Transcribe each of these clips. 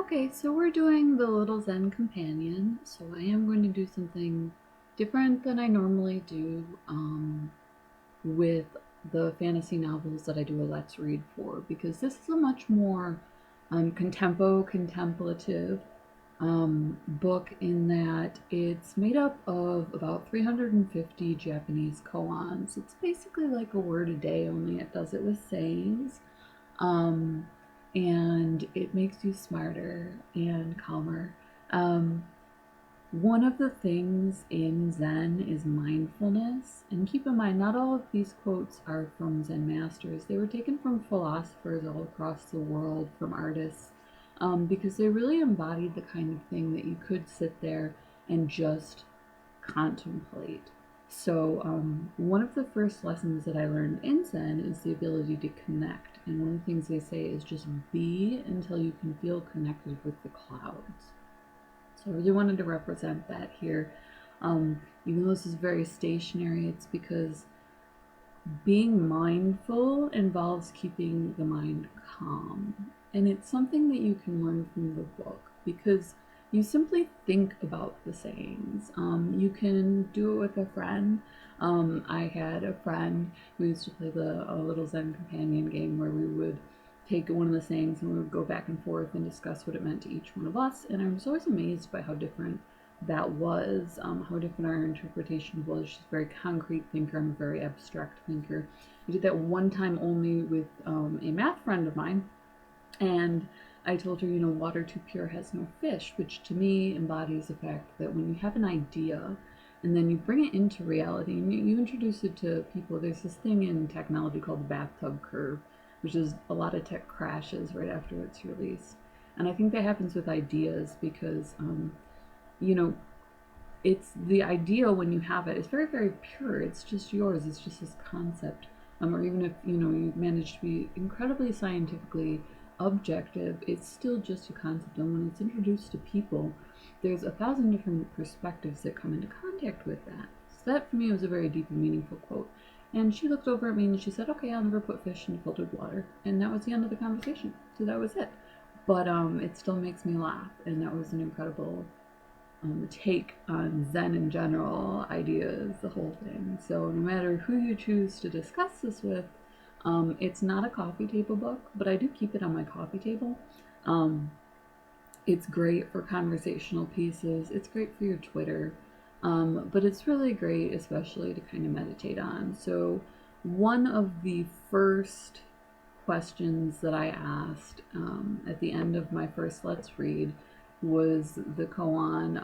Okay, so we're doing the Little Zen Companion, so I am going to do something different than I normally do with the fantasy novels that I do a Let's Read for, because this is a much more contemplative book in that it's made up of about 350 Japanese koans. It's basically like a word a day, only it does it with sayings. Um, and it makes you smarter and calmer. Um, One of the things in Zen is mindfulness. And keep in mind, not all of these quotes are from Zen masters. They were taken from philosophers all across the world, from artists, because they really embodied the kind of thing that you could sit there and just contemplate. So, one of the first lessons that I learned in Zen is the ability to connect. And one of the things they say is just be until you can feel connected with the clouds. So I really wanted to represent that here. Even though this is very stationary, it's because being mindful involves keeping the mind calm. And it's something that you can learn from the book because you simply think about the sayings. You can do it with a friend. I had a friend who used to play the Little Zen Companion game where we would take one of the sayings and we would go back and forth and discuss what it meant to each one of us. And I was always amazed by how different that was, how different our interpretation was. She's a very concrete thinker. I'm a very abstract thinker. I did that one time only with a math friend of mine, and I told her, water too pure has no fish, which to me embodies the fact that when you have an idea and then you bring it into reality and you introduce it to people, there's this thing in technology called the bathtub curve, which is a lot of tech crashes right after it's released. And I think that happens with ideas because you know, it's the idea when you have it. It's very, very pure. It's just yours. It's just this concept. Or even if you manage to be incredibly scientifically objective, it's still just a concept. And when it's introduced to people, there's 1,000 different perspectives that come into contact with that. So that for me was a very deep and meaningful quote. And she looked over at me and she said, "Okay, I'll never put fish in filtered water." And that was the end of the conversation. So that was it. But it still makes me laugh, and that was an incredible take on Zen in general, ideas, the whole thing. So no matter who you choose to discuss this with, it's not a coffee table book, but I do keep it on my coffee table. Um, it's great for conversational pieces. It's great for your Twitter, but it's really great, especially to kind of meditate on. So one of the first questions that I asked at the end of my first Let's Read was the koan,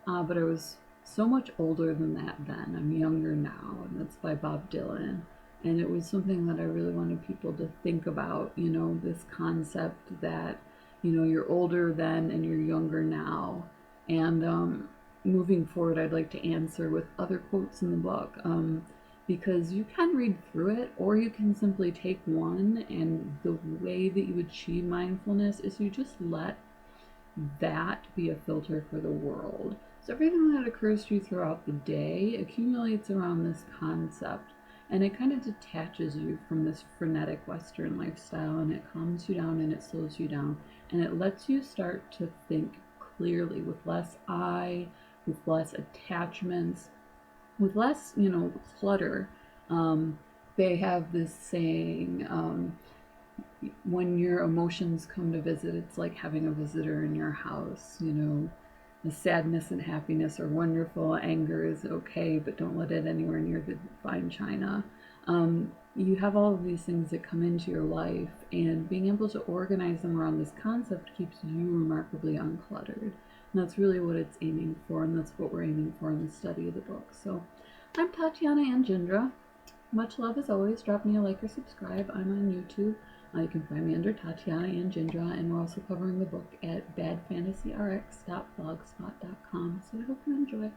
but I was so much older than that then. I'm younger now, and that's by Bob Dylan. And it was something that I really wanted people to think about, this concept that, you're older then and you're younger now. And moving forward, I'd like to answer with other quotes in the book. Because you can read through it, or you can simply take one, and the way that you achieve mindfulness is you just let that be a filter for the world. So everything that occurs to you throughout the day accumulates around this concept, and it kind of detaches you from this frenetic Western lifestyle, and it calms you down and it slows you down, and it lets you start to think clearly with less I, with less attachments, with less, clutter. They have this saying, when your emotions come to visit, it's like having a visitor in your house. The sadness and happiness are wonderful. Anger is okay, but don't let it anywhere near the fine china. You have all of these things that come into your life, and being able to organize them around this concept keeps you remarkably uncluttered. And that's really what it's aiming for, and that's what we're aiming for in the study of the book. So I'm Tatiana Anjindra. Much love as always. Drop me a like or subscribe. I'm on YouTube. You can find me under Tatiana Anjindra, and we're also covering the book at badfantasyrx.blogspot.com. So I hope you enjoy.